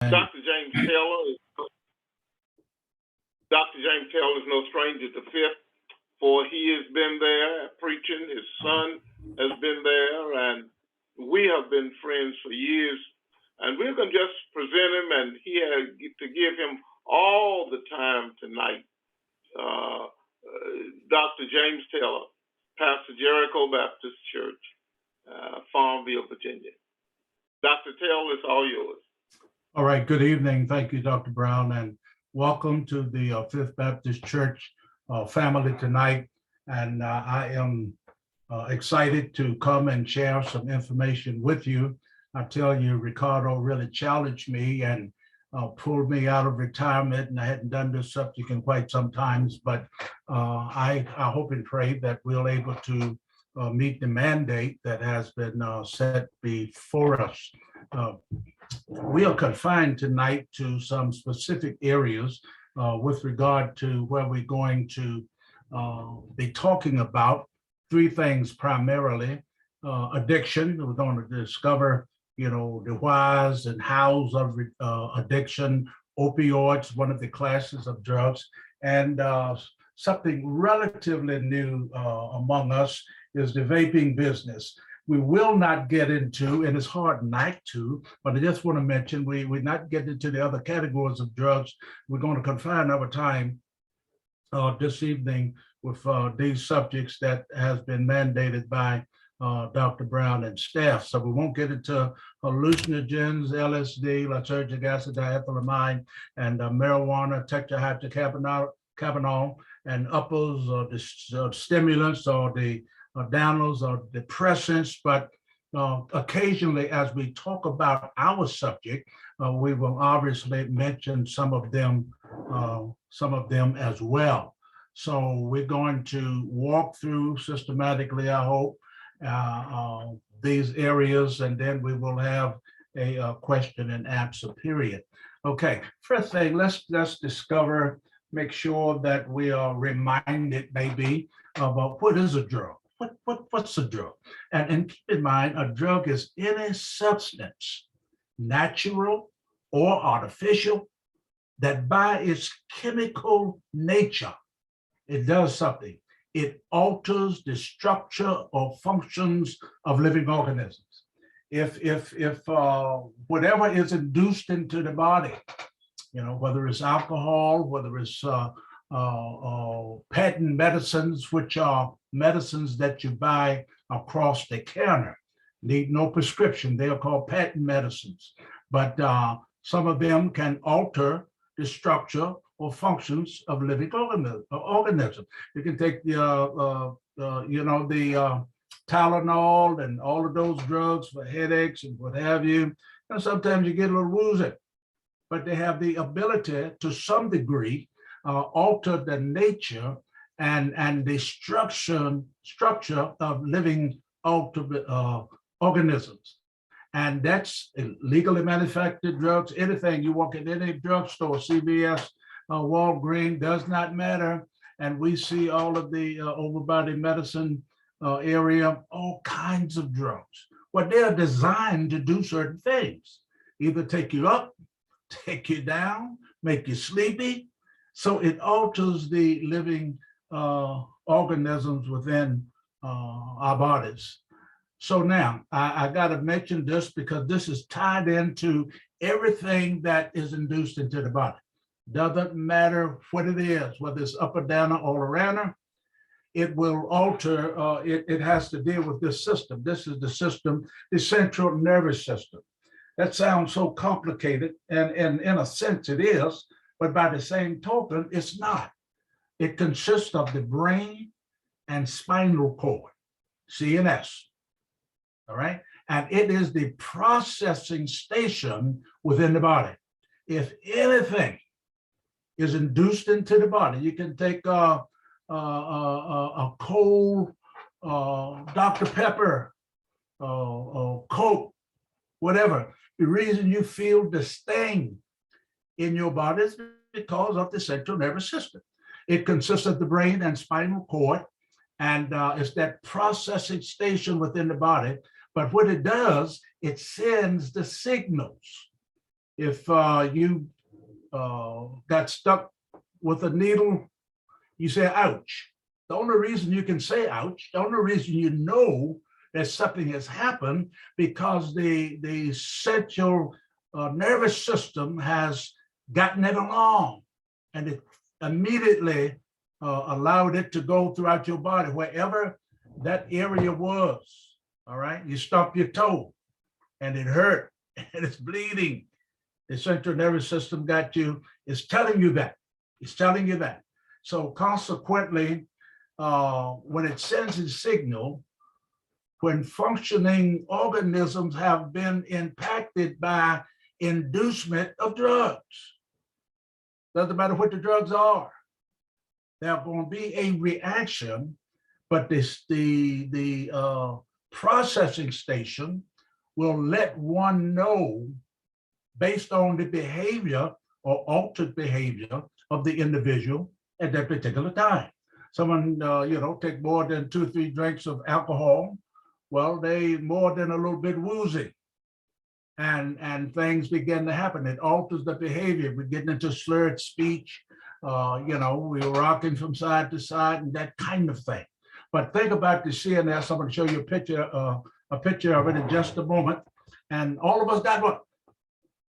Dr. James Taylor is Dr. James Taylor is no stranger to Fifth, for he has been there preaching. His son has been there, and we have been friends for years. And we're going to just present him, and he has to give him all the time tonight. Dr. James Taylor, Pastor Jericho Baptist Church, Farmville, Virginia. Dr. Taylor, it's all yours. All right, good evening. Thank you, Dr. Brown, and welcome to the Fifth Baptist Church family tonight. And I am excited to come and share some information with you. I tell you, Ricardo really challenged me and pulled me out of retirement, and I hadn't done this subject in quite some times, but I hope and pray that we're able to meet the mandate that has been set before us. We are confined tonight to some specific areas with regard to where we're going to be talking about three things primarily. Addiction, we're going to discover, the whys and hows of addiction, opioids, one of the classes of drugs, and something relatively new among us is the vaping business. We will not get into, and it's hard not to, but I just want to mention, we're not getting into the other categories of drugs. We're going to confine our time this evening with these subjects that has been mandated by Dr. Brown and staff. So we won't get into hallucinogens, LSD, lysergic acid, diethylamine, and marijuana, tetrahydrocannabinol, and uppers, or the stimulants, or the downers, or depressants. But occasionally, as we talk about our subject, we will obviously mention some of them as well. So we're going to walk through systematically, I hope, these areas, and then we will have a question and answer period. Okay, first thing, let's discover, make sure that we are reminded maybe about what is a drug. What's a drug? And keep in mind, a drug is any substance, natural or artificial, that by its chemical nature, it does something. It alters the structure or functions of living organisms. If whatever is induced into the body, whether it's alcohol, whether it's patent medicines, which are medicines that you buy across the counter, need no prescription. They are called patent medicines, but some of them can alter the structure or functions of living organism. You can take the Tylenol and all of those drugs for headaches and what have you. And sometimes you get a little woozy, but they have the ability to some degree alter the nature and the structure of living organisms. And that's legally manufactured drugs. Anything you walk in any drugstore, CVS, Walgreens, does not matter. And we see all of the overbody medicine area, all kinds of drugs. Well, they are designed to do certain things, either take you up, take you down, make you sleepy. So it alters the living organisms within our bodies. So now I got to mention this because this is tied into everything that is induced into the body. Doesn't matter what it is, whether it's upper downer or arounder, it will alter, it has to deal with this system. This is the system, the central nervous system. That sounds so complicated, and in a sense it is, but by the same token, it's not. It consists of the brain and spinal cord, CNS, all right? And it is the processing station within the body. If anything is induced into the body, you can take a cold Dr. Pepper, Coke, whatever. The reason you feel the sting in your body is because of the central nervous system. It consists of the brain and spinal cord, and it's that processing station within the body. But what it does, it sends the signals If you got stuck with a needle, you say, ouch. The only reason you can say ouch, the only reason you know that something has happened, because the central nervous system has gotten it along, and it immediately allowed it to go throughout your body, wherever that area was. All right, you stump your toe and it hurt and it's bleeding. The central nervous system got you, it's telling you that. It's telling you that. So consequently, when it sends a signal, when functioning organisms have been impacted by inducement of drugs, doesn't matter what the drugs are, there's going to be a reaction, but the processing station will let one know based on the behavior or altered behavior of the individual at that particular time. Someone, take more than 2 or 3 drinks of alcohol, well, they more than a little bit woozy, and things begin to happen. It alters the behavior. We're getting into slurred speech. We're rocking from side to side and that kind of thing. But think about the CNS. I'm going to show you a picture of it in just a moment. And all of us got one.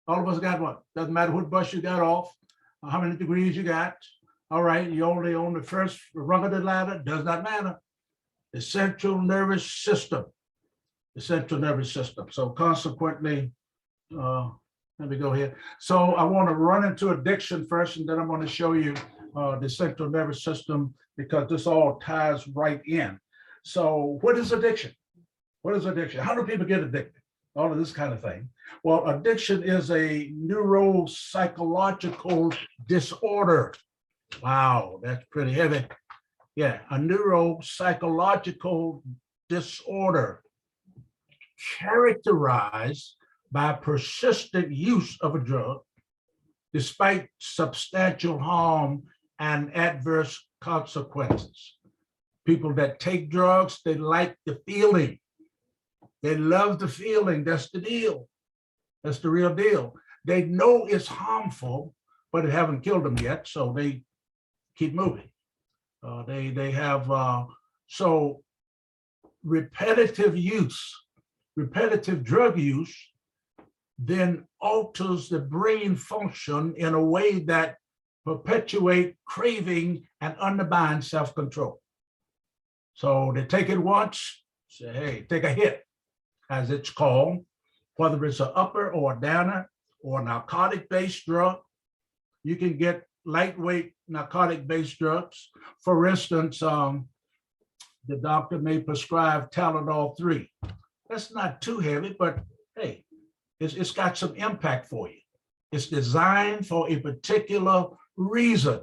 All of us got one. Doesn't matter what bus you got off, how many degrees you got. All right, you're only on the first rung of the ladder, does not matter. The central nervous system, the central nervous system. So consequently, let me go here. So I want to run into addiction first, and then I'm going to show you the central nervous system, because this all ties right in. So what is addiction? What is addiction? How do people get addicted? All of this kind of thing. Well, addiction is a neuropsychological disorder. Wow, that's pretty heavy. Yeah, a neuropsychological disorder characterized by persistent use of a drug despite substantial harm and adverse consequences. People that take drugs, they like the feeling. They love the feeling. That's the deal. That's the real deal. They know it's harmful, but it haven't killed them yet, so they keep moving. They have so repetitive drug use then alters the brain function in a way that perpetuate craving and undermine self-control. So they take it once, say, hey, take a hit, as it's called, whether it's an upper or a downer or a narcotic-based drug. You can get lightweight narcotic-based drugs. For instance, the doctor may prescribe Tylenol 3. That's not too heavy, but hey, it's got some impact for you. It's designed for a particular reason.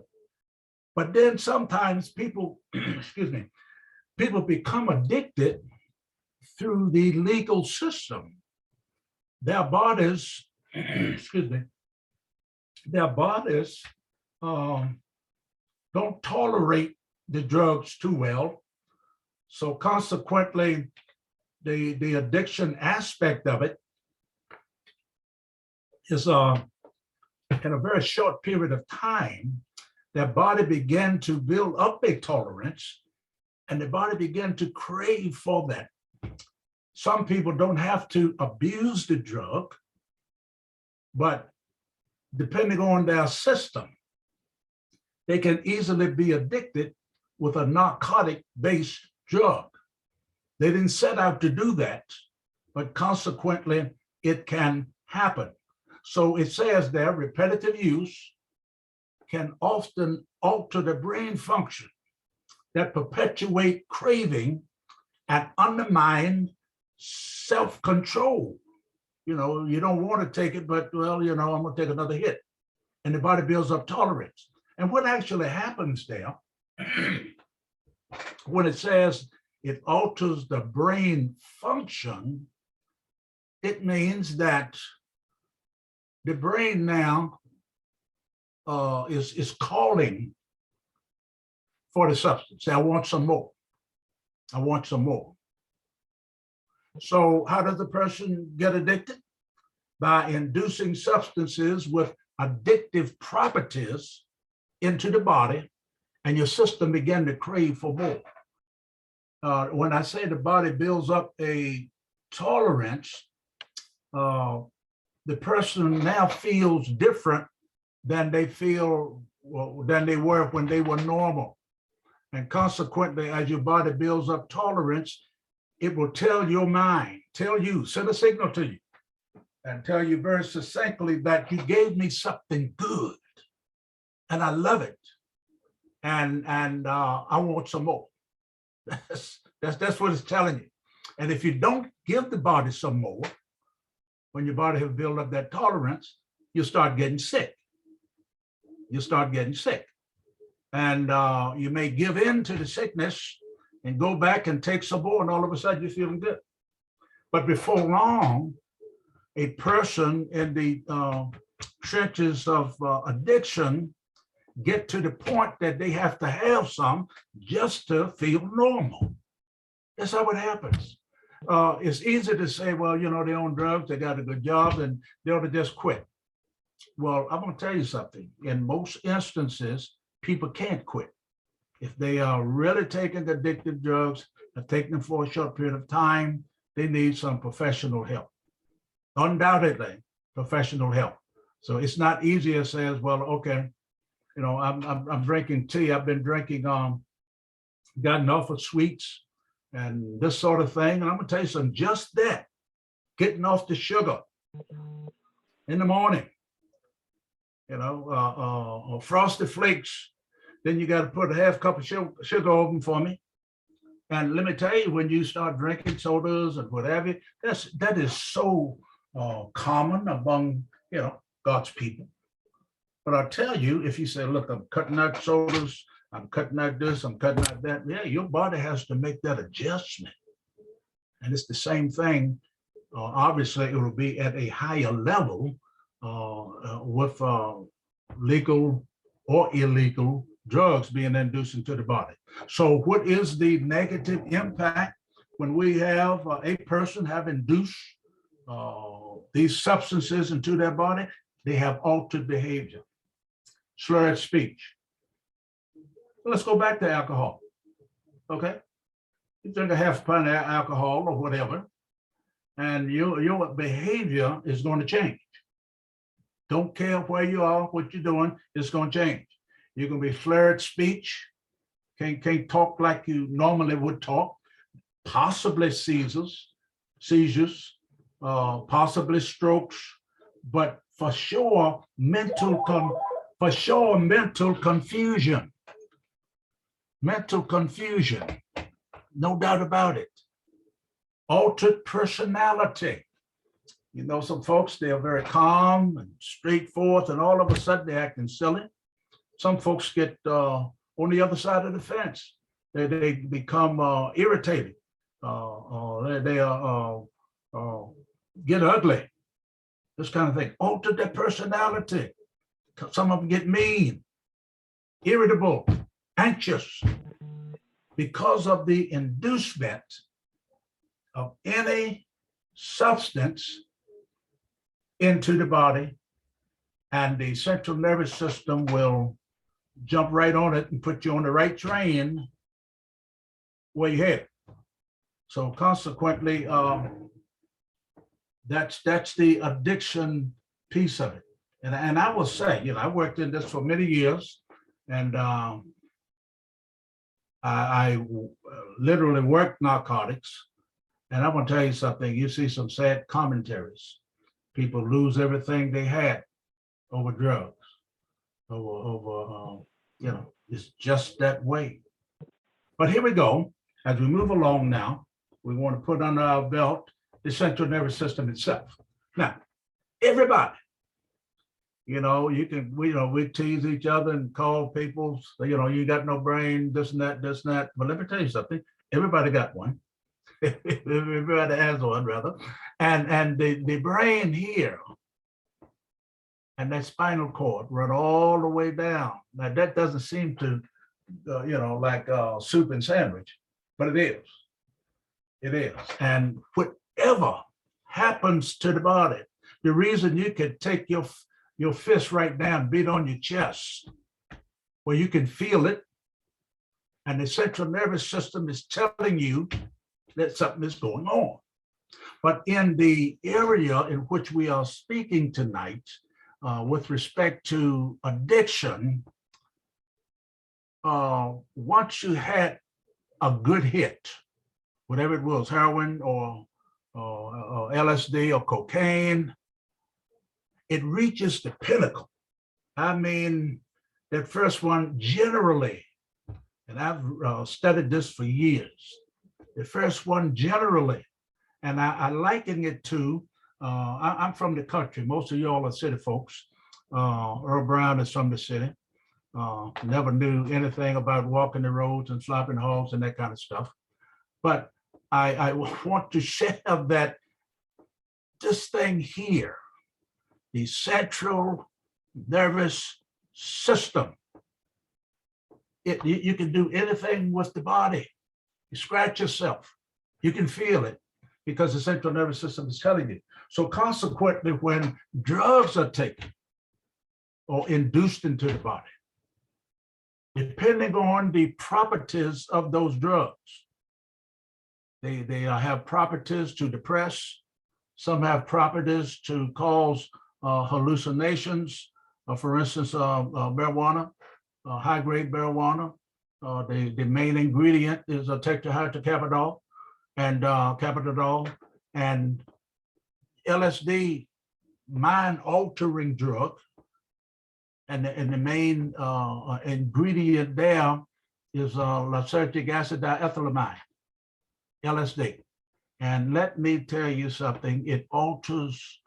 But then sometimes people, people become addicted through the legal system. Their bodies, their bodies don't tolerate the drugs too well. So consequently, the addiction aspect of it is in a very short period of time, their body began to build up a tolerance, and the body began to crave for that. Some people don't have to abuse the drug, but depending on their system, they can easily be addicted with a narcotic-based drug. They didn't set out to do that, but consequently, it can happen. So it says there, repetitive use can often alter the brain function that perpetuate craving and undermine self-control. You don't want to take it, but well, I'm gonna take another hit. And the body builds up tolerance. And what actually happens there, when it says it alters the brain function, it means that the brain now is calling for the substance. Say, I want some more. I want some more. So how does the person get addicted? by inducing substances with addictive properties into the body, and your system begin to crave for more. When I say the body builds up a tolerance, the person now feels different than they than they were when they were normal. And consequently, as your body builds up tolerance, it will tell your mind, send a signal to you, and tell you very succinctly that you gave me something good, and I love it, and I want some more. That's what it's telling you. And if you don't give the body some more, when your body has built up that tolerance, you start getting sick. And you may give in to the sickness and go back and take some more, and all of a sudden you're feeling good. But before long, a person in the trenches of addiction get to the point that they have to have some just to feel normal. That's how it happens. It's easy to say, well, they're on drugs, they got a good job, and they ought to just quit. Well, I'm going to tell you something. In most instances, people can't quit. If they are really taking addictive drugs and taking them for a short period of time, they need some professional help. Undoubtedly, professional help. So it's not easy to say, well, okay, I'm drinking tea. I've been drinking, gotten off of sweets and this sort of thing. And I'm going to tell you something, just that, getting off the sugar in the morning, Frosted Flakes, then you got to put a half cup of sugar over them for me. And let me tell you, when you start drinking sodas and whatever, that is so common among, God's people. But I'll tell you, if you say, look, I'm cutting out sodas, I'm cutting out this, I'm cutting out that, yeah, your body has to make that adjustment. And it's the same thing. Obviously, it will be at a higher level with legal or illegal drugs being induced into the body. So what is the negative impact when we have a person have induced these substances into their body? They have altered behavior, slurred speech. Let's go back to alcohol, okay? You drink a half pint of alcohol or whatever, and your behavior is going to change. Don't care where you are, what you're doing, it's going to change. You're going to be slurred speech, can't talk like you normally would talk, possibly seizures, possibly strokes, but for sure mental confusion. Mental confusion, no doubt about it. Altered personality. Some folks, they are very calm and straightforward, and all of a sudden they're acting silly. Some folks get on the other side of the fence. They become irritated. They get ugly. This kind of thing. Alter their personality. Some of them get mean, irritable, anxious, because of the inducement of any substance into the body, and the central nervous system will jump right on it and put you on the right train where you're headed. So consequently, that's the addiction piece of it. And I will say, I worked in this for many years, and I literally worked narcotics. And I'm going to tell you something, you see some sad commentaries. People lose everything they had over drugs, it's just that way. But here we go. As we move along now, we want to put under our belt the central nervous system itself. Now, everybody, we tease each other and call people, you got no brain, this and that. But let me tell you something, everybody got one. Everybody has one, rather. And the brain here and that spinal cord run all the way down. Now, that doesn't seem to, like soup and sandwich, but it is. It is. And whatever happens to the body, The reason you can take your fist right down, beat on your chest, where you can feel it, and the central nervous system is telling you that something is going on. But in the area in which we are speaking tonight, with respect to addiction, once you had a good hit, whatever it was, heroin or LSD or cocaine, it reaches the pinnacle. I mean, that first one generally, and I've studied this for years, the first one generally, and I liken it to, I'm from the country. Most of y'all are city folks. Earl Brown is from the city. Never knew anything about walking the roads and flopping hogs and that kind of stuff. But I want to share that this thing here, the central nervous system, you can do anything with the body. You scratch yourself, you can feel it because the central nervous system is telling you. So consequently, when drugs are taken or induced into the body, depending on the properties of those drugs, they have properties to depress, some have properties to cause hallucinations. For instance, marijuana, high-grade marijuana, the main ingredient is a tetrahydrocannabinol and cannabidiol, and LSD, mind-altering drug, and the main ingredient there is lysergic acid diethylamide, LSD. And let me tell you something, it alters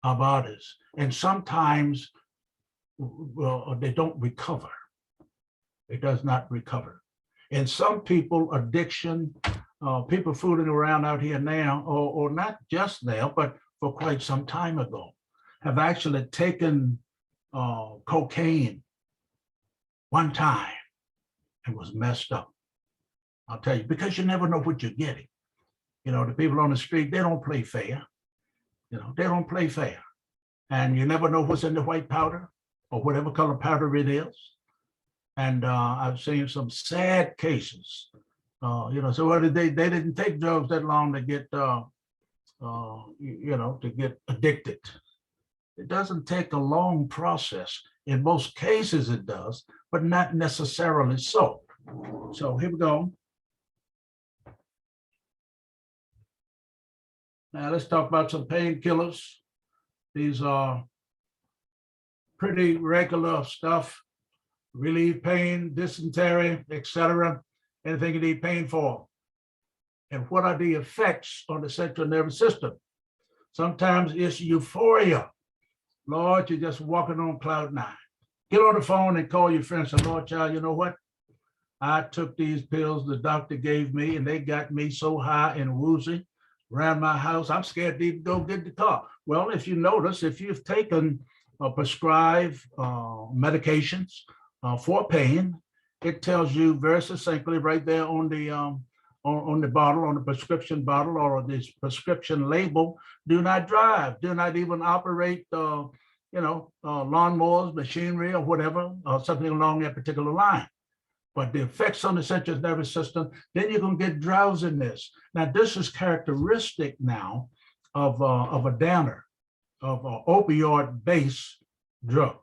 our bodies. And sometimes they don't recover. It does not recover. And some people, addiction, people fooling around out here now, or not just now, but for quite some time ago, have actually taken cocaine one time and was messed up. I'll tell you, because you never know what you're getting. You know, the people on the street, they don't play fair. You know, they don't play fair. And you never know what's in the white powder or whatever color powder it is. And I've seen some sad cases. You know, so they didn't take drugs that long to get, you know, to get addicted. It doesn't take a long process. In most cases it does, but not necessarily so. So here we go. Now let's talk about some painkillers. These are pretty regular stuff. Relieve pain, dysentery, etc. Anything you need pain for. And what are the effects on the central nervous system? Sometimes it's euphoria. Lord, you're just walking on cloud nine. Get on the phone and call your friends and say, Lord, child, you know what? I took these pills the doctor gave me and they got me so high and woozy around my house, I'm scared to even go get the car. Well, if you notice, if you've taken prescribed medications for pain, it tells you very succinctly right there on the bottle, on the prescription bottle or this prescription label, do not drive, do not even operate, you know, lawnmowers, machinery or whatever, something along that particular line. But the effects on the central nervous system, then you're going to get drowsiness. Now, this is characteristic now of a downer, of an opioid-based drug.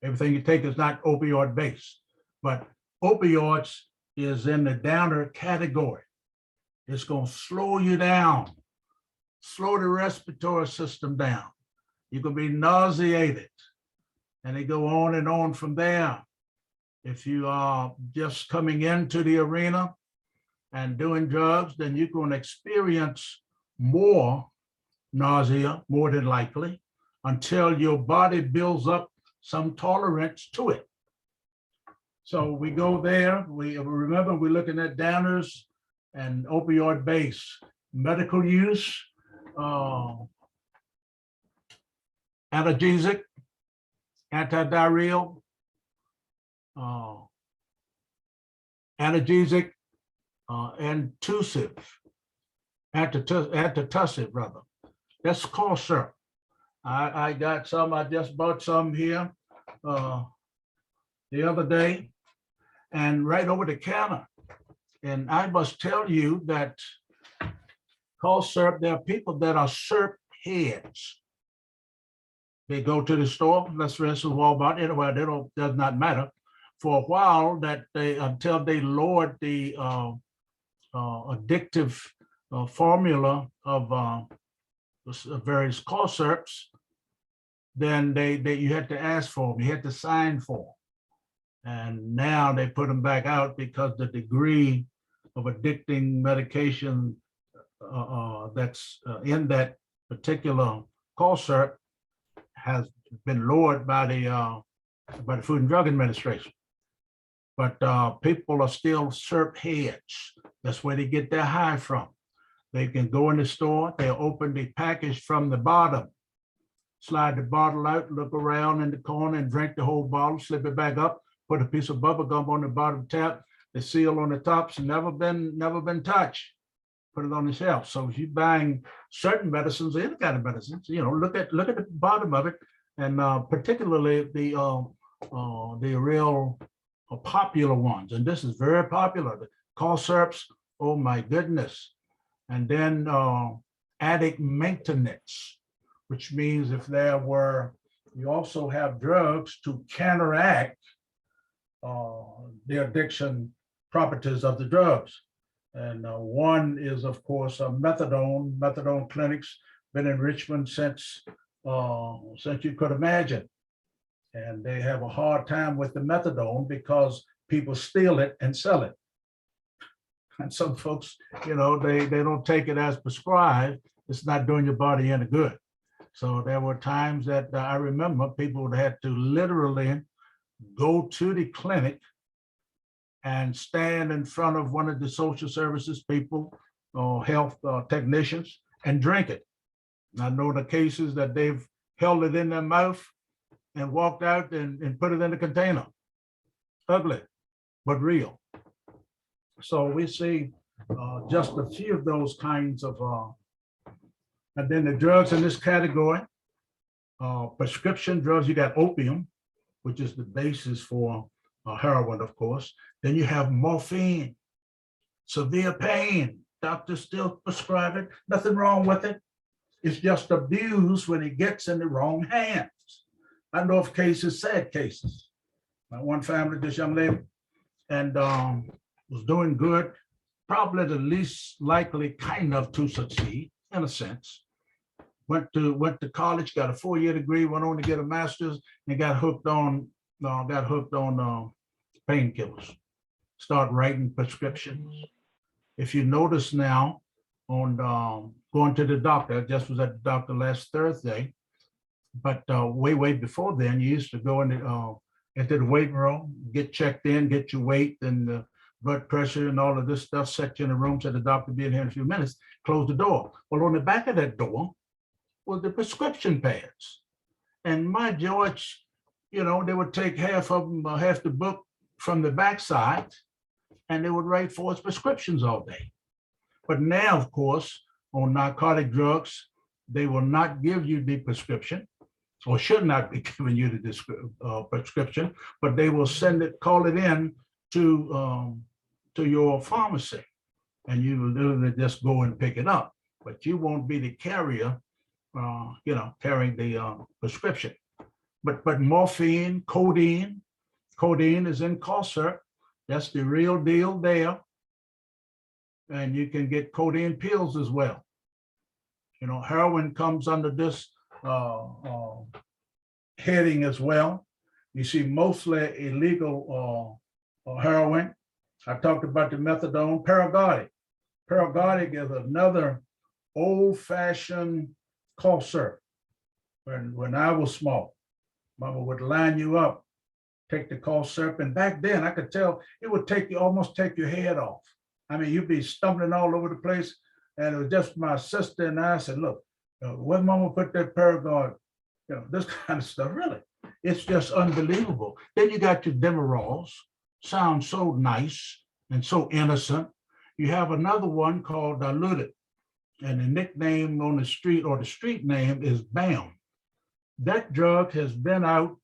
Everything you take is not opioid-based, but opioids is in the downer category. It's going to slow you down, slow the respiratory system down. You're going to be nauseated, and they go on and on from there. If you are just coming into the arena and doing drugs, then you're going to experience more nausea, more than likely, until your body builds up some tolerance to it. So we go there. We remember we're looking at downers and opioid base, medical use, analgesic, antidiarrheal, analgesic, antitussive rather. That's cough syrup. I got some, I just bought some here uh, the other day and right over the counter. And I must tell you that cough syrup, there are people that are syrup heads. They go to the store, let's for instance, Walmart, anywhere, they don't, does not matter. For a while that they, until they lowered the addictive formula of various cough syrups, then you had to ask for them, you had to sign for them. And now they put them back out because the degree of addicting medication that's in that particular cough syrup has been lowered by the Food and Drug Administration. But people are still syrup heads. That's where they get their high from. They can go in the store, they'll open the package from the bottom, slide the bottle out, look around in the corner and drink the whole bottle, slip it back up, put a piece of bubble gum on the bottom tap, the seal on the top's never been touched. Put it on the shelf. So if you're buying certain medicines, any kind of medicines, look at the bottom of it, and particularly the real popular ones. And this is very popular. The cough syrups, oh my goodness. And then addict maintenance, which means if there were, you also have drugs to counteract the addiction properties of the drugs. And one is, of course, methadone. Methadone clinics been in Richmond since you could imagine. And they have a hard time with the methadone because people steal it and sell it. And some folks, they don't take it as prescribed. It's not doing your body any good. So there were times that I remember people had to literally go to the clinic and stand in front of one of the social services people or health technicians and drink it. And I know the cases that they've held it in their mouth and walked out and put it in a container. Ugly, but real. So we see just a few of those kinds of, and then the drugs in this category, prescription drugs, you got opium, which is the basis for heroin, of course. Then you have morphine, severe pain. Doctors still prescribe it, nothing wrong with it. It's just abused when it gets in the wrong hands. I know of cases, sad cases. My one family, this young lady, and was doing good, probably the least likely kind of to succeed, in a sense. Went to college, got a 4-year degree, went on to get a master's, and got hooked on painkillers. Start writing prescriptions. If you notice now, on going to the doctor, I just was at the doctor last Thursday, but way before then, you used to go into the waiting room, get checked in, get your weight and the blood pressure and all of this stuff, set you in a room, said the doctor be in here in a few minutes, close the door. Well, on the back of that door was the prescription pads. And my George, they would take half of them, half the book from the backside, and they would write for us prescriptions all day. But now, of course, on narcotic drugs, they will not give you the prescription, or should not be giving you the prescription, but they will call it in to your pharmacy, and you will literally just go and pick it up. But you won't be the carrier, carrying the prescription. But morphine, codeine is in cough syrup. That's the real deal there. And you can get codeine pills as well. Heroin comes under this heading as well. You see mostly illegal heroin. I talked about the methadone. Paregoric. Paregoric is another old-fashioned cough syrup. When I was small, Mama would line you up, take the cough syrup, and back then I could tell it would almost take your head off. I mean, you'd be stumbling all over the place, and it was just my sister and I said, look, where Mama put that Paregoric, this kind of stuff, really. It's just unbelievable. Then you got your Demerols, sounds so nice and so innocent. You have another one called diluted, and the nickname on the street, or the street name, is BAM. That drug has been out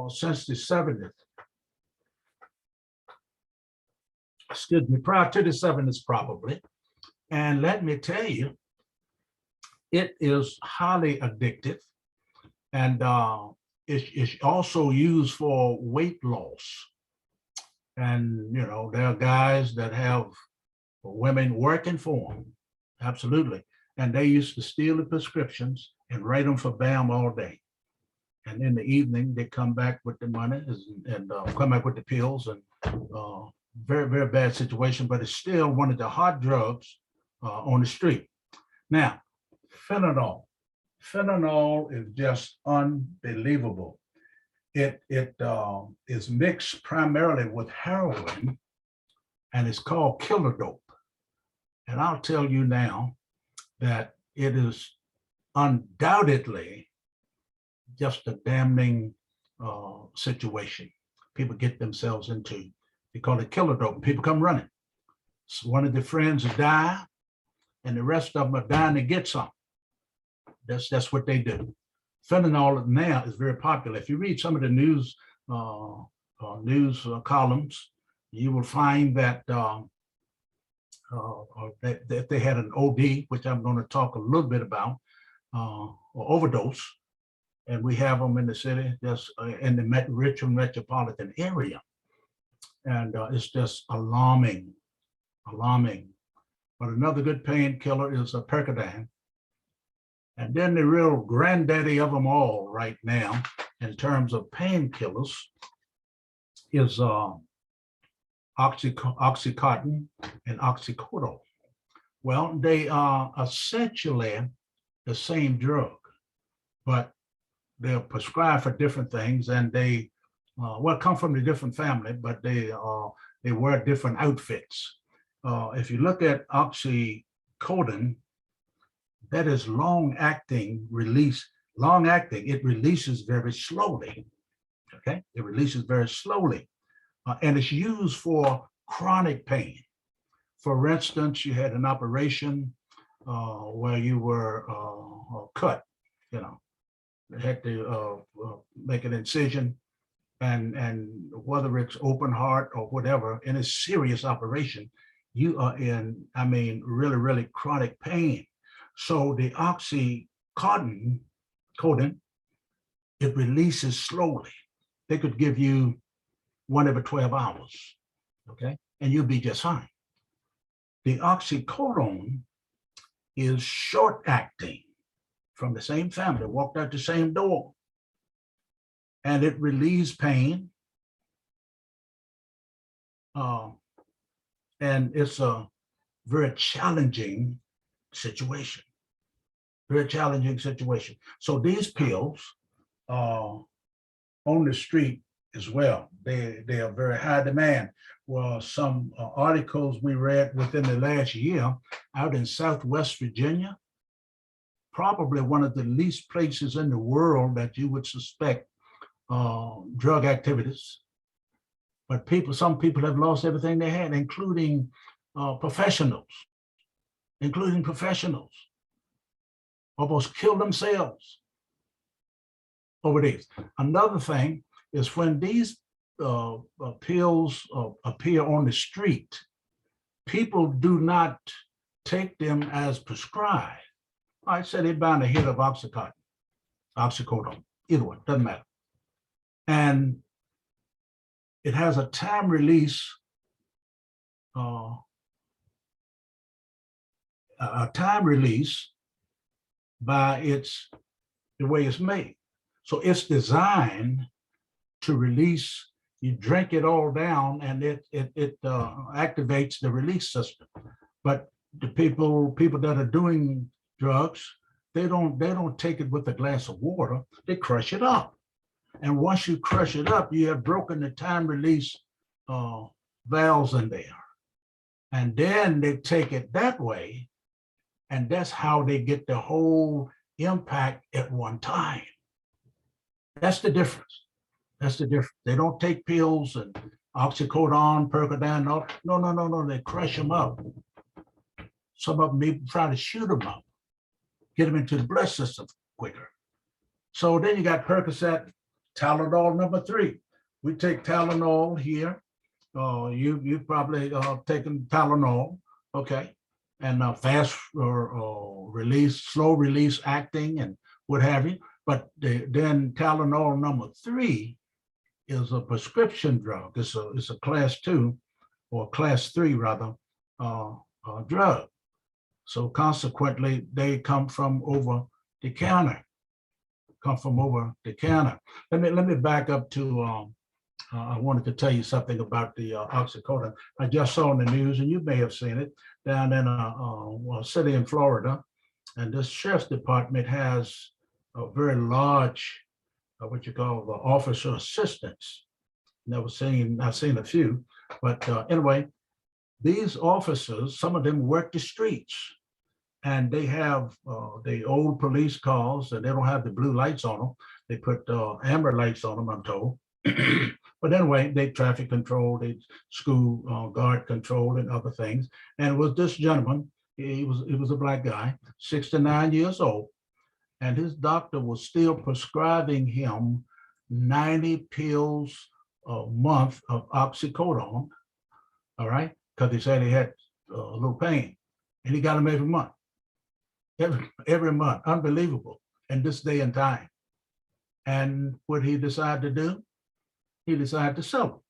since the 70s. Excuse me, prior to the 70s probably. And let me tell you, it is highly addictive, and it's also used for weight loss. And there are guys that have women working for them, absolutely. And they used to steal the prescriptions and write them for BAM all day. And in the evening, they come back with the money and come back with the pills, and very, very bad situation, but it's still one of the hot drugs on the street. Now, fentanyl. Fentanyl is just unbelievable. It is mixed primarily with heroin, and it's called killer dope. And I'll tell you now that it is undoubtedly just a damning situation people get themselves into. They call it killer dope. People come running. So one of their friends die, and the rest of them are dying to get some. That's what they do. Fentanyl now is very popular. If you read some of the news columns, you will find that that they had an OD, which I'm going to talk a little bit about, or overdose, and we have them in the city, just in the Richmond metropolitan area, and it's just alarming. But another good painkiller is a Percodan. And then the real granddaddy of them all right now, in terms of painkillers, is Oxycontin and oxycodone. Well, they are essentially the same drug, but they're prescribed for different things, and they come from a different family, but they wear different outfits. If you look at oxycodone, that is long-acting release. Long-acting, it releases very slowly. Okay, it releases very slowly, and it's used for chronic pain. For instance, you had an operation where you were cut. They had to make an incision, and whether it's open heart or whatever, in a serious operation, you are in, really, really chronic pain. So the oxycontin, it releases slowly. They could give you one every 12 hours, okay? And you'll be just fine. The oxycodone is short acting, from the same family, walked out the same door. And it relieves pain. And it's a very challenging situation. Very challenging situation. So these pills on the street as well, they are very high demand. Well, some articles we read within the last year out in Southwest Virginia, probably one of the least places in the world that you would suspect drug activities. But some people have lost everything they had, including professionals. Almost kill themselves over these. Another thing is when these pills appear on the street, people do not take them as prescribed. I said they're bound to hit of oxycodone, either one, doesn't matter. And it has a time release, by the way it's made. So it's designed to release. You drink it all down, and it activates the release system. But the people that are doing drugs, they don't take it with a glass of water. They crush it up, and once you crush it up, you have broken the time release valves in there, and then they take it that way. And that's how they get the whole impact at one time. That's the difference. They don't take pills and oxycodone, Percodan. No. They crush them up. Some of them even try to shoot them up, get them into the blood system quicker. So then you got Percocet, Tylenol number 3. We take Tylenol here. You've probably taken Tylenol, okay, and fast or release, slow release acting and what have you. But then Tylenol number 3 is a prescription drug. It's a class 2 or class 3 rather drug. So consequently, they come from over the counter. Let me back up to. I wanted to tell you something about the oxycodone. I just saw in the news, and you may have seen it, down in a city in Florida, and this sheriff's department has a very large, what you call the officer assistants. I've seen a few, but anyway, these officers, some of them work the streets, and they have the old police cars, and they don't have the blue lights on them. They put amber lights on them, I'm told. But anyway, they traffic control, they school guard control and other things. And it was this gentleman, he was a black guy, 69 years old, and his doctor was still prescribing him 90 pills a month of oxycodone, all right? Because he said he had a little pain, and he got them every month. Every month, unbelievable in this day and time. And what he decided to do, he decided to sell them.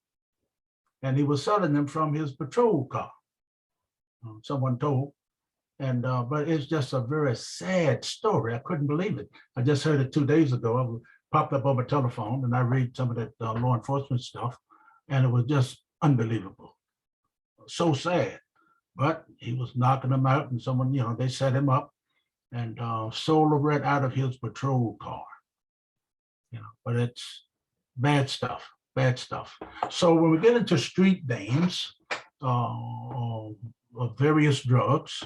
And he was selling them from his patrol car, someone told. And but it's just a very sad story. I couldn't believe it. I just heard it 2 days ago. I popped up on my telephone and I read some of that law enforcement stuff, and it was just unbelievable. So sad. But he was knocking them out, and someone, they set him up and sold the red out of his patrol car. But it's bad stuff. So when we get into street names of various drugs,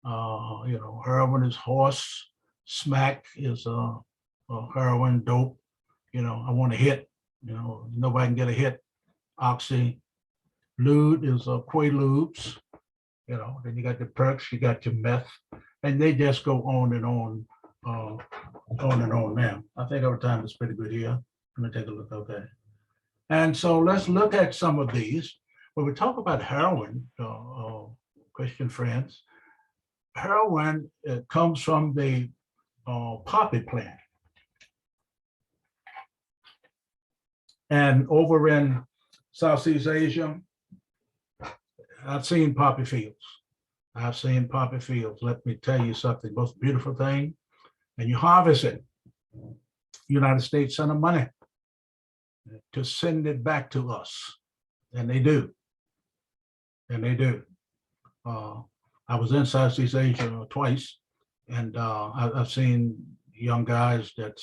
heroin is horse, smack is heroin, dope. I want a hit. Nobody can get a hit. Oxy, lewd is Quaaludes. Then you got the perks, you got your meth, and they just go on and on now. I think our time is pretty good here. Let me take a look. Okay. And so let's look at some of these. When we talk about heroin, Christian friends, heroin comes from the poppy plant. And over in Southeast Asia, I've seen poppy fields. Let me tell you something, most beautiful thing. And you harvest it. United States sent them money to send it back to us. And they do. I was in Southeast Asia twice, and I've seen young guys that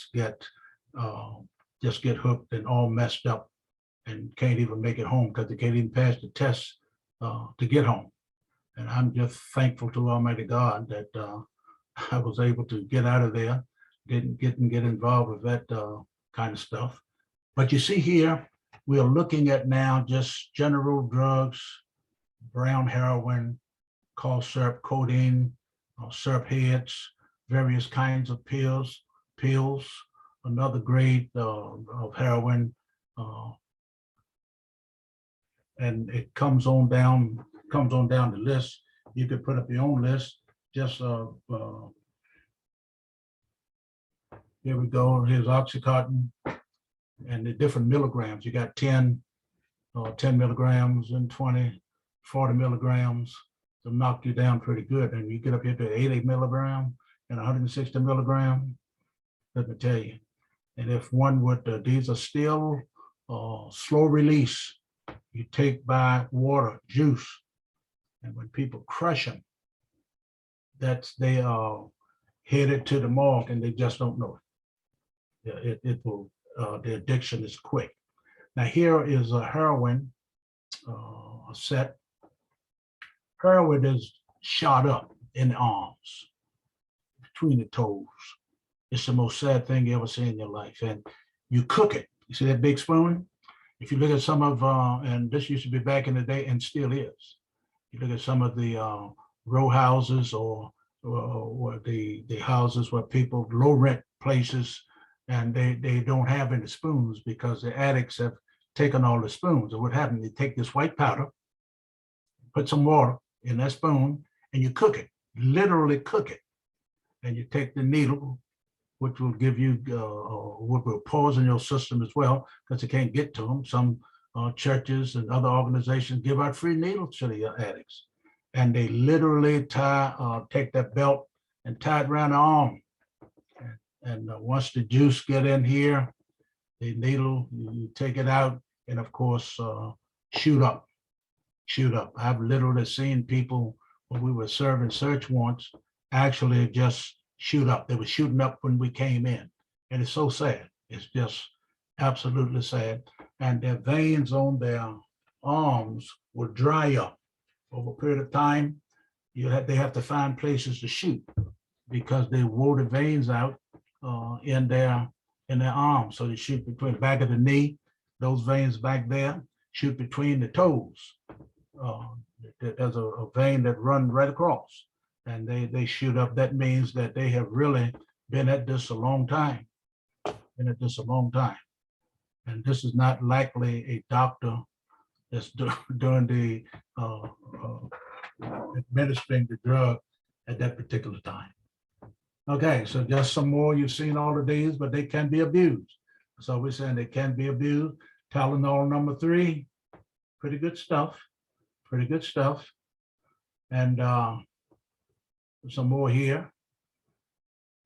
just get hooked and all messed up and can't even make it home because they can't even pass the test to get home. And I'm just thankful to Almighty God that I was able to get out of there, didn't get involved with that kind of stuff. But you see here, we are looking at now just general drugs, brown heroin, cough syrup, codeine, syrup heads, various kinds of pills, another grade of heroin, and it comes on down the list. You could put up your own list. Just here we go. Here's Oxycontin and the different milligrams. You got 10 milligrams and 20, 40 milligrams to knock you down pretty good. And you get up here to 80 milligram and 160 milligram. Let me tell you. And if one would, these are still slow release. You take by water, juice, and when people crush them, they are headed to the morgue and they just don't know it. It will. The addiction is quick. Now here is a heroin set. Heroin is shot up in the arms, between the toes. It's the most sad thing you ever see in your life. And you cook it. You see that big spoon? If you look at some of, and this used to be back in the day and still is, you look at some of the row houses or the houses where people, low rent places, and they don't have any spoons because the addicts have taken all the spoons. And what happens, they take this white powder, put some water in that spoon, and you cook it, literally cook it. And you take the needle, which will give you, what will poison your system as well, because you can't get to them. Some churches and other organizations give out free needles to the addicts. And they literally take that belt and tie it around the arm. And once the juice get in here, the needle, you take it out, and of course, shoot up. I've literally seen people when we were serving search warrants actually just shoot up. They were shooting up when we came in. And it's so sad. It's just absolutely sad. And their veins on their arms will dry up over a period of time. They have to find places to shoot because they wore the veins out in their arms. So they shoot between the back of the knee, those veins back there, shoot between the toes. There's a vein that runs right across, and they shoot up. That means that they have really been at this a long time, And this is not likely a doctor that's doing the administering the drug at that particular time. Okay, so just some more. You've seen all of these, but they can be abused. So we're saying they can be abused. Tylenol number 3, pretty good stuff. And some more here.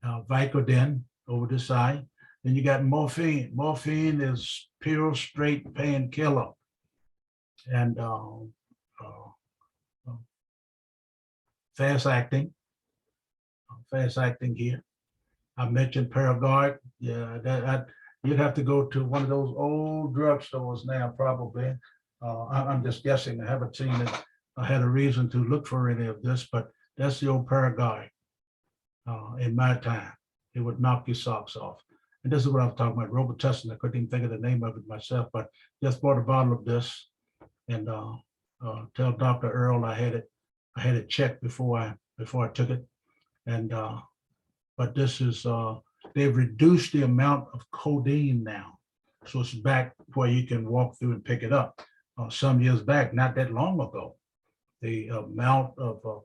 Vicodin over this side. Then you got morphine. Morphine is pure straight painkiller. And fast acting here. I mentioned Paragard. Yeah, you'd have to go to one of those old drugstores now, probably. I'm just guessing. I haven't seen it. I had a reason to look for any of this, but that's the old Paragard. In my time, it would knock your socks off. And this is what I was talking about, Robitussin. I couldn't even think of the name of it myself, but just bought a bottle of this and tell Dr. Earl I had it checked before I took it. And but this is they've reduced the amount of codeine now, so it's back where you can walk through and pick it up. Some years back, not that long ago, the amount of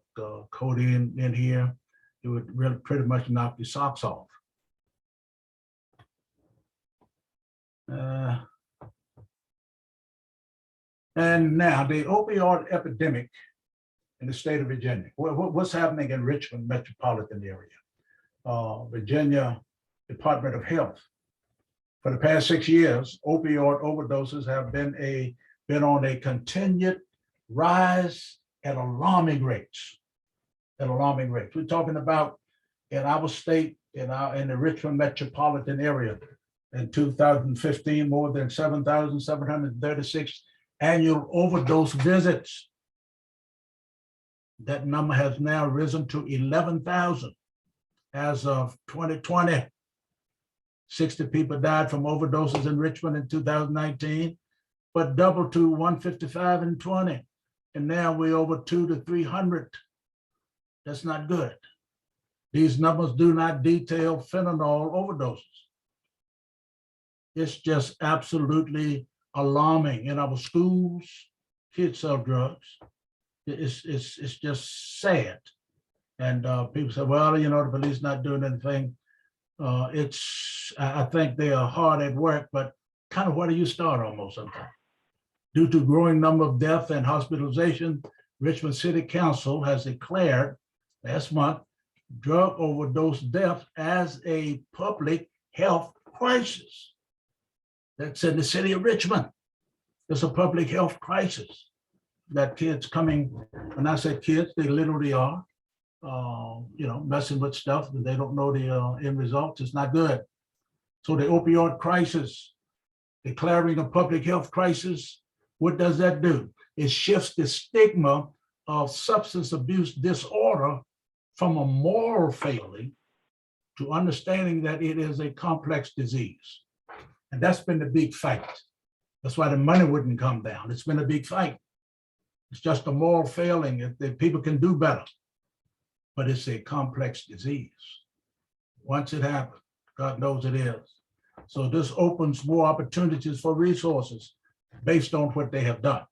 codeine in here, it would really pretty much knock your socks off. And now the opioid epidemic in the state of Virginia. What's happening in Richmond metropolitan area? Virginia Department of Health. For the past 6 years, opioid overdoses have been on a continued rise at alarming rates. We're talking about in our state, in the Richmond metropolitan area, in 2015, more than 7,736 annual overdose visits. That number has now risen to 11,000 as of 2020. 60 people died from overdoses in Richmond in 2019, but doubled to 155 in 20. And now we're over 200 to 300. That's not good. These numbers do not detail fentanyl overdoses. It's just absolutely alarming. In our schools, kids sell drugs. It's just sad. And people say, well, the police not doing anything. I think they are hard at work, but kind of where do you start almost sometimes? Due to growing number of deaths and hospitalization, Richmond City Council has declared last month drug overdose death as a public health crisis. That's in the city of Richmond. It's a public health crisis. That kids coming, when I say kids, they literally are, messing with stuff that they don't know the end results. It's not good. So the opioid crisis, declaring a public health crisis, what does that do? It shifts the stigma of substance abuse disorder from a moral failing to understanding that it is a complex disease. And that's been the big fight. That's why the money wouldn't come down. It's been a big fight. It's just a moral failing. If people can do better, but it's a complex disease. Once it happens, God knows it is. So this opens more opportunities for resources based on what they have done.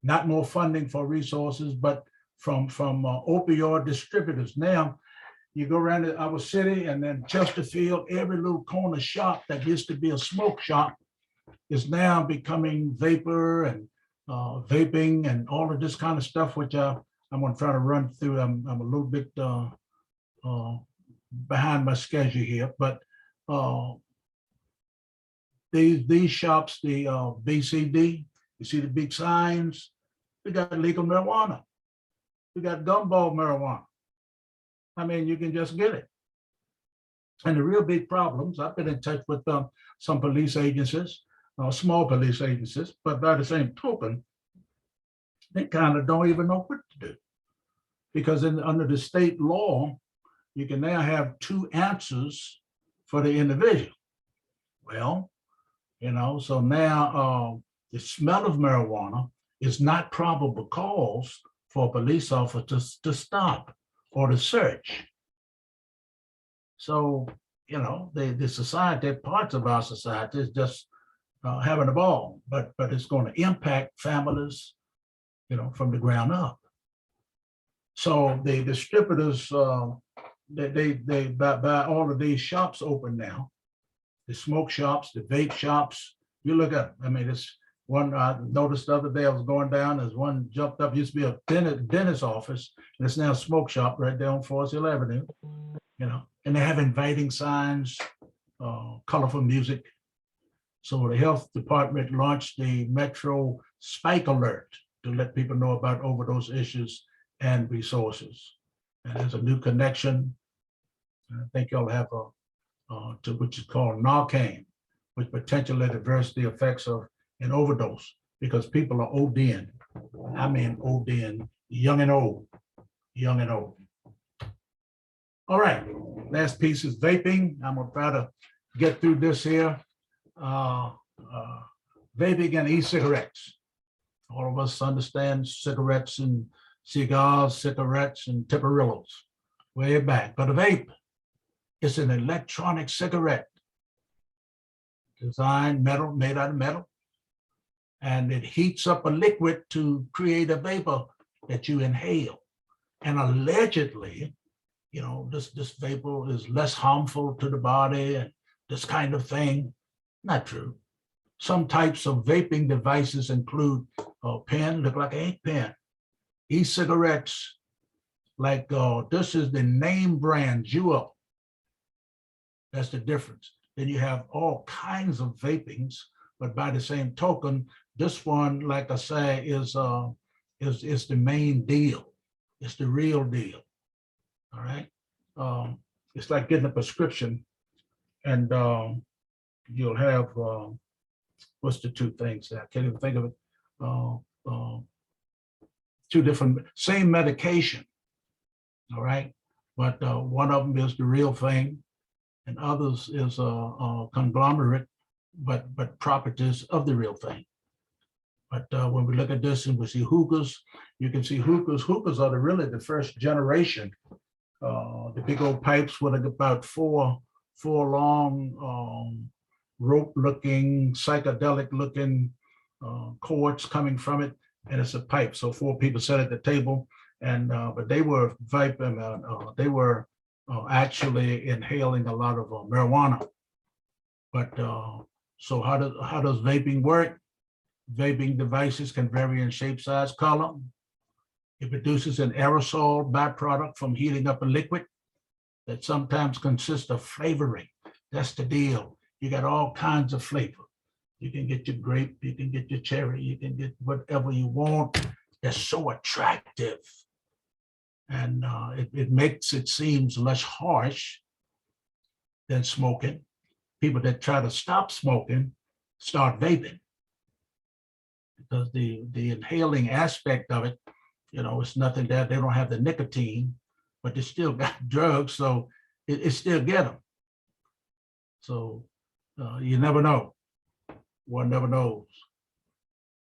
Not more funding for resources, but from opioid distributors. Now, you go around to our city and then Chesterfield, every little corner shop that used to be a smoke shop is now becoming vapor and vaping and all of this kind of stuff, which I'm going to try to run through. I'm a little bit behind my schedule here, but these shops, the BCD, you see the big signs, we got legal marijuana. We got gumball marijuana. I mean, you can just get it. And the real big problems, I've been in touch with some police agencies, small police agencies, but by the same token, they kind of don't even know what to do. Because under the state law, you can now have 2 answers for the individual. Well, so now the smell of marijuana is not probable cause for a police officer to stop or to search. So, the society, parts of our society is just having a ball, but it's going to impact families, from the ground up. So the distributors, they buy all of these shops open now, the smoke shops, the vape shops. You look up, it's one I noticed the other day. I was going down, there's one jumped up, used to be a dentist office, and it's now a smoke shop right there on Forest Hill Avenue, and they have inviting signs, colorful music. So the health department launched the Metro Spike Alert to let people know about overdose issues and resources. And there's a new connection. I think y'all have which is called Narcan, which potentially reverse the effects of an overdose because people are ODing. I mean ODing, young and old, young and old. All right, last piece is vaping. I'm gonna try to get through this here. Vaping and e-cigarettes. All of us understand cigarettes and cigars, cigarettes and tiparillos way back. But a vape is an electronic cigarette designed made out of metal, and it heats up a liquid to create a vapor that you inhale. And allegedly, this vapor is less harmful to the body and this kind of thing. Not true. Some types of vaping devices include a pen, look like an ink pen, e-cigarettes, like this is the name brand Juul. That's the difference. Then you have all kinds of vapings, but by the same token, this one, like I say, is the main deal. It's the real deal. All right. It's like getting a prescription, and you'll have what's the 2 things? I can't even think of it. 2 different, same medication. All right, but one of them is the real thing, and others is a conglomerate, but properties of the real thing. But when we look at this and we see hookahs, you can see hookahs. Hookahs are really the first generation. The big old pipes with about four long rope-looking, psychedelic-looking cords coming from it, and it's a pipe. So 4 people sat at the table, and but they were vaping. They were actually inhaling a lot of marijuana. But so how does vaping work? Vaping devices can vary in shape, size, color. It produces an aerosol byproduct from heating up a liquid that sometimes consists of flavoring. That's the deal. You got all kinds of flavor. You can get your grape, you can get your cherry, you can get whatever you want. They're so attractive. And it makes it seems less harsh than smoking. People that try to stop smoking start vaping, because the inhaling aspect of it, it's nothing that they don't have the nicotine, but they still got drugs, so it still get them. So you never know. One never knows.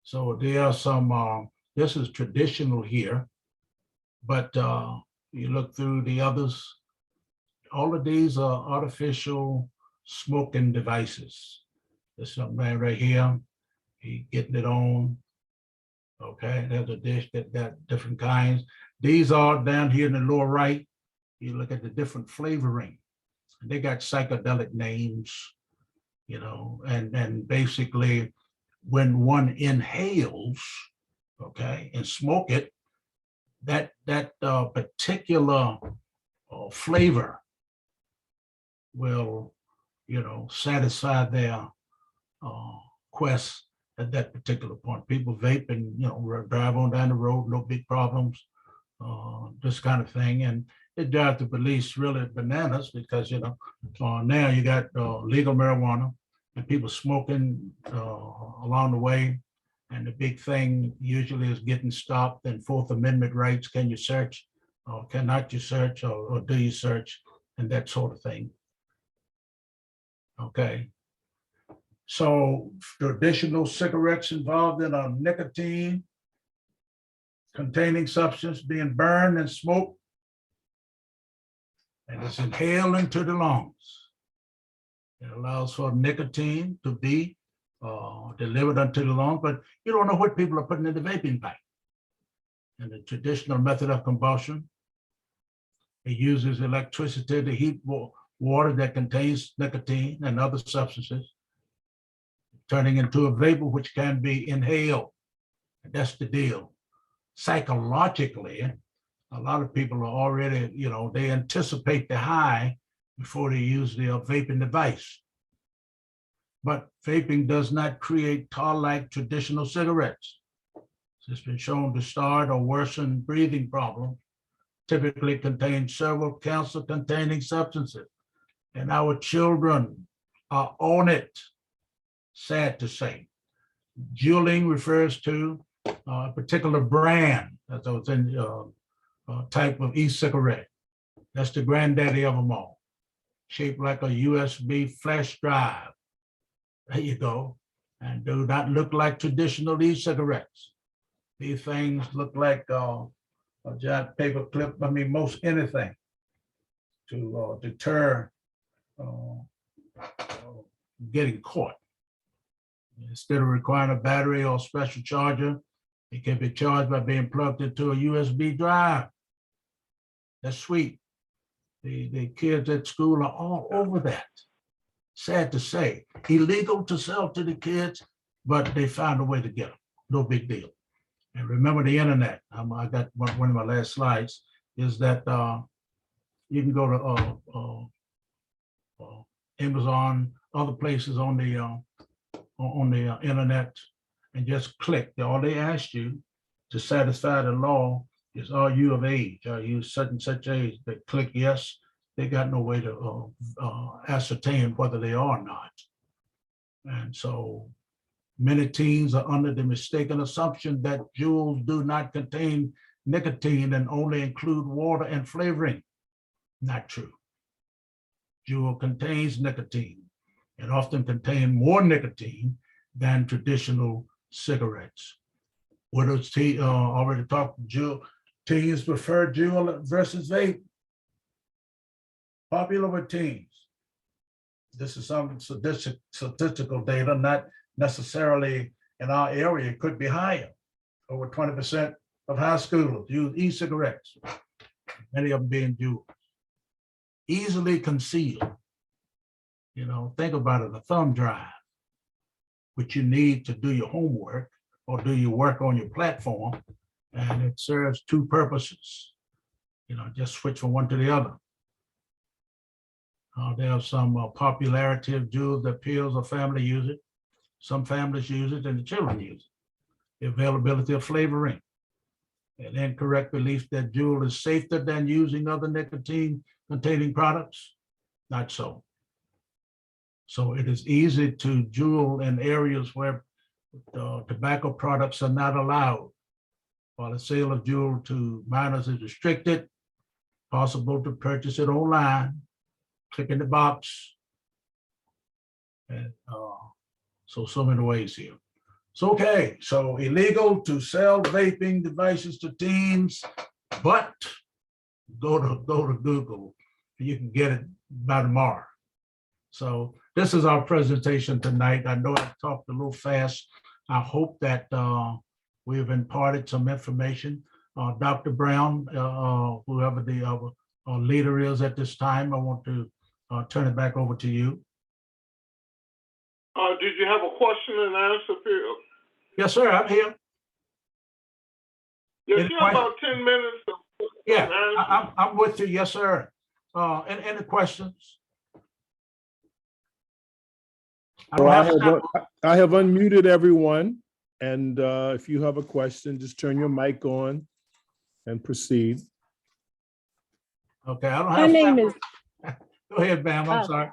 So there are some, this is traditional here, but you look through the others, all of these are artificial smoking devices. This young man right here, he getting it on. Okay, there's a dish that got different kinds. These are down here in the lower right. You look at the different flavoring. They got psychedelic names, you know, and basically when one inhales, okay, and smoke it, that particular flavor will, you know, satisfy their quest at that particular point. People vape and, you know, drive on down the road, no big problems, this kind of thing. And it drives the police really bananas because, you know, now you got legal marijuana and people smoking along the way. And the big thing usually is getting stopped and Fourth Amendment rights. Can you search or cannot you search or do you search and that sort of thing. Okay. So traditional cigarettes involved in a nicotine containing substance being burned and smoked and it's inhaled into the lungs. It allows for nicotine to be delivered unto the lungs, but you don't know what people are putting in the vaping pipe. And the traditional method of combustion, it uses electricity to heat water that contains nicotine and other substances, turning into a vapor which can be inhaled. And that's the deal. Psychologically, a lot of people are already, you know, they anticipate the high before they use their vaping device. But vaping does not create tar-like traditional cigarettes. It's been shown to start or worsen breathing problems, typically contain several cancer-containing substances. And our children are on it, sad to say. Juuling refers to a particular brand, that's what's in type of e-cigarette. That's the granddaddy of them all, shaped like a USB flash drive. There you go. And do not look like traditional e-cigarettes. These things look like a giant paper clip. I mean, most anything to deter getting caught. Instead of requiring a battery or special charger, it can be charged by being plugged into a USB drive. That's sweet. The kids at school are all over that. Sad to say, illegal to sell to the kids, but they found a way to get them. No big deal. And remember the internet. I got one of my last slides is that you can go to Amazon, other places on the internet, and just click. All they ask you to satisfy the law is, are you of age? Are you such and such age? They click yes. They got no way to ascertain whether they are or not. And so many teens are under the mistaken assumption that Juuls do not contain nicotine and only include water and flavoring. Not true. Juul contains nicotine and often contain more nicotine than traditional cigarettes. What is already talked, Juul, teens prefer Juul versus vape. Popular with teens. This is some statistical data, not necessarily in our area, it could be higher. Over 20% of high schoolers use e-cigarettes, many of them being Juul. Easily concealed. You know, think about it, a thumb drive, which you need to do your homework or do your work on your platform, and it serves two purposes. You know, just switch from one to the other. There's some popularity of Juuls that peers or family use it. Some families use it and the children use it. The availability of flavoring. An incorrect belief that Juul is safer than using other nicotine-containing products. Not so. So it is easy to Juul in areas where tobacco products are not allowed. While the sale of Juul to minors is restricted, possible to purchase it online. Click in the box. And so many ways here. So, okay, so illegal to sell vaping devices to teens, but go to Google and you can get it by tomorrow. So this is our presentation tonight. I know I talked a little fast. I hope that we've imparted some information. Dr. Brown, whoever the leader is at this time, I want to turn it back over to you. Did you have a question and answer, Phil? Yes, sir, I'm here. Yes, Any you have question? about 10 minutes. Of question Yeah, and answer. I'm with you. Yes, sir. Any questions? I don't have I have unmuted everyone. And if you have a question, just turn your mic on and proceed. Okay, I don't My have. name is, Go ahead, Bam, I'm Oh. sorry.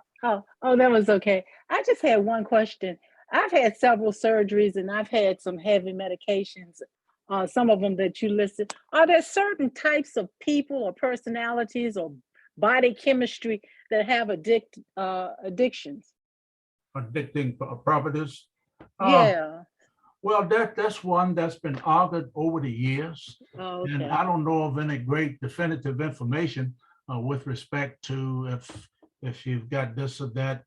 that was okay. I just had one question. I've had several surgeries and I've had some heavy medications, some of them that you listed. Are there certain types of people or personalities or body chemistry that have addictions? Addicting properties. Yeah. Well, that's one that's been argued over the years. Oh, And okay. I don't know of any great definitive information with respect to if you've got this or that.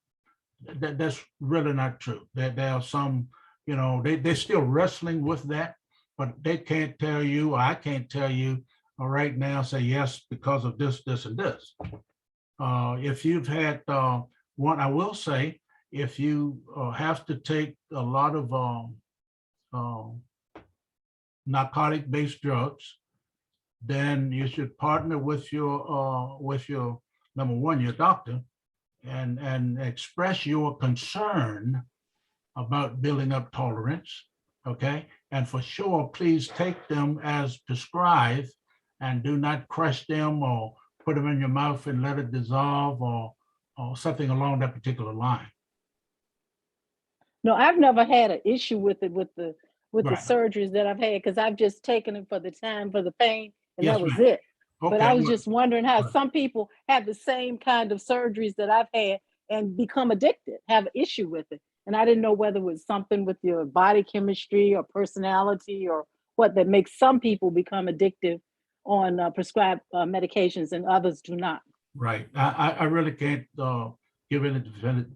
That's really not true. There are some, they're still wrestling with that, but they can't tell you, or I can't tell you right now, say yes, because of this, this, and this. If you've had one, I will say, if you have to take a lot of narcotic-based drugs, then you should partner with your number one, your doctor, and express your concern about building up tolerance, okay? And for sure, please take them as prescribed and do not crush them or put them in your mouth and let it dissolve or something along that particular line. No, I've never had an issue with it with the Right. surgeries that I've had because I've just taken it for the time for the pain and Yes, that was ma'am. it. But I Okay, was well, just wondering how right. some people have the same kind of surgeries that I've had and become addicted, have an issue with it. And I didn't know whether it was something with your body chemistry or personality or what that makes some people become addictive on prescribed medications and others do not. Right. I really can't give any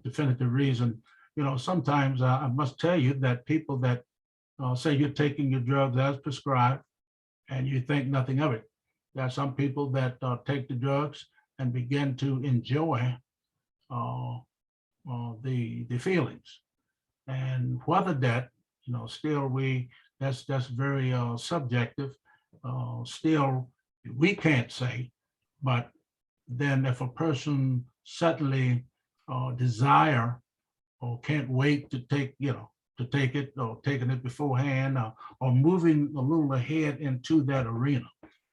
definitive reason. Sometimes I must tell you that people that say you're taking your drugs as prescribed and you think nothing of it. There are some people that take the drugs and begin to enjoy the feelings. And whether that, still that's very subjective. Still, we can't say, but then if a person suddenly desire or can't wait to take, to take it or taking it beforehand or moving a little ahead into that arena.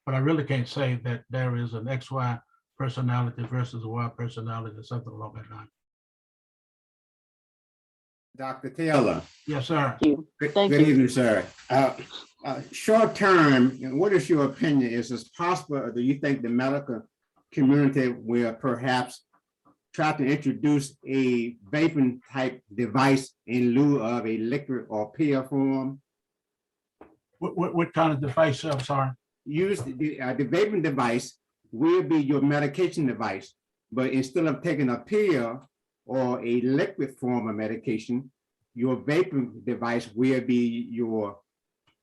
But I really can't say that there is an XY personality versus a Y personality or something along that line. Dr. Taylor. Yes, sir. Thank you. Thank Good you. evening, sir. Short term, what is your opinion? Is this possible, or do you think the medical community will perhaps try to introduce a vaping type device in lieu of a liquid or pill form? What kind of device, I'm sorry? Use the vaping device will be your medication device, but instead of taking a pill or a liquid form of medication, your vaping device will be your,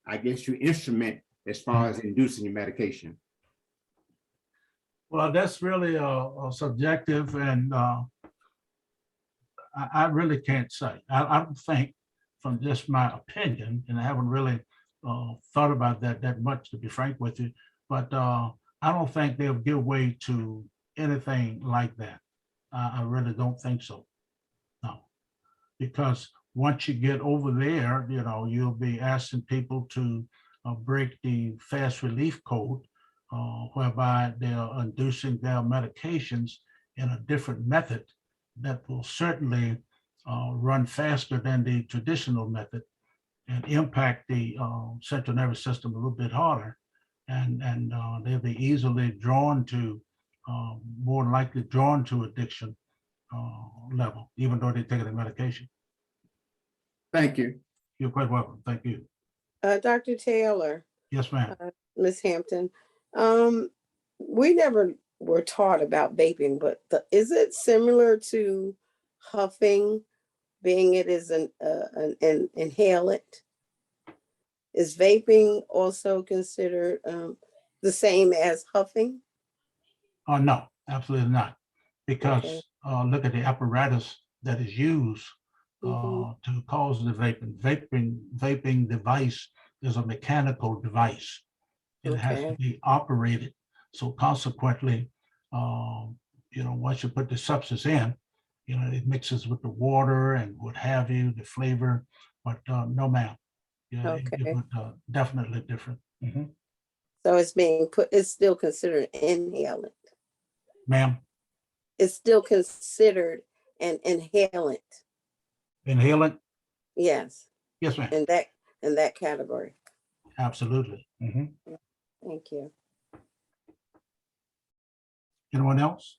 I guess, your instrument as far as inducing your medication. Well, that's really subjective, and I really can't say. I don't think, from just my opinion, and I haven't really thought about that much, to be frank with you, but I don't think they'll give way to anything like that. I really don't think so. No, because once you get over there, you'll be asking people to break the fast relief code, whereby they're inducing their medications in a different method that will certainly run faster than the traditional method and impact the central nervous system a little bit harder. And they'll be easily drawn to, more likely drawn to addiction level, even though they're taking the medication. Thank you. You're quite welcome. Thank you. Dr. Taylor, Yes, ma'am. Ms. Hampton, we never were taught about vaping, but is it similar to huffing, being it is an inhalant. Is vaping also considered the same as huffing? Oh, no, absolutely not. Because Okay. look at the apparatus that is used Mhm. to cause the vaping. Vaping device is a mechanical device. It has to Okay. be operated. So consequently, once you put the substance in, it mixes with the water and what have you, the flavor, but no, ma'am. Yeah, it Okay. would definitely different. Mhm. So it's being put, it's still considered inhalant. Ma'am, It's still considered an inhalant. inhalant? Yes, Yes, ma'am, in that category. absolutely. Mhm. Thank you. Anyone else?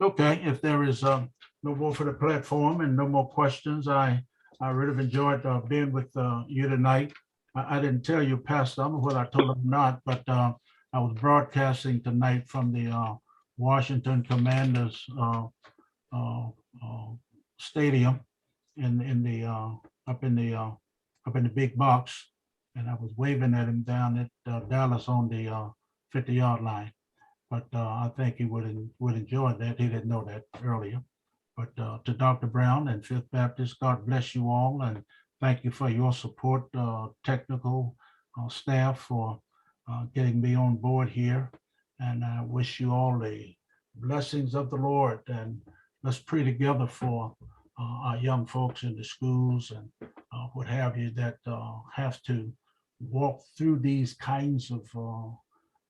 Okay, if there is no more for the platform and no more questions, I really have enjoyed being with you tonight. I didn't tell you, Pastor, I don't know whether I told him or not, but I was broadcasting tonight from the Washington Commanders uh, stadium in the up in the big box, and I was waving at him down at Dallas on the 50-yard line. But I think he would enjoy that. He didn't know that earlier. But to Dr. Brown and Fifth Baptist, God bless you all, and thank you for your support, technical staff for getting me on board here. And I wish you all the blessings of the Lord. And let's pray together for our young folks in the schools and what have you that have to walk through these kinds of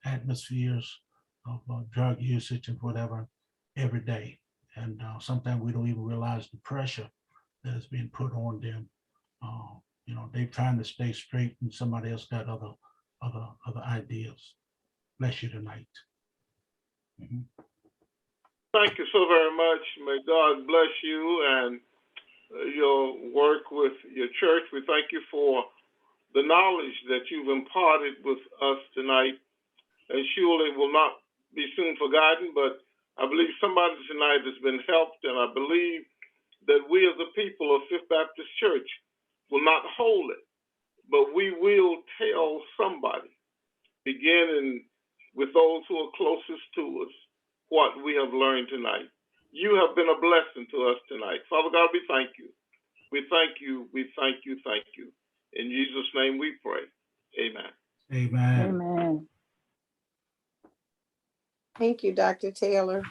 atmospheres of drug usage and whatever every day. And sometimes we don't even realize the pressure that is being put on them. They're trying to stay straight and somebody else got other ideas. Bless you tonight. Mhm. Thank you so very much. May God bless you and your work with your church. We thank you for the knowledge that you've imparted with us tonight, and surely will not be soon forgotten. But I believe somebody tonight has been helped, and I believe that we as a people of Fifth Baptist Church will not hold it, but we will tell somebody, beginning with those who are closest to us, what we have learned tonight. You have been a blessing to us tonight. Father God, we thank you. We thank you. We thank you. Thank you. In Jesus' name we pray. Amen. Amen. Amen. Thank you, Dr. Taylor.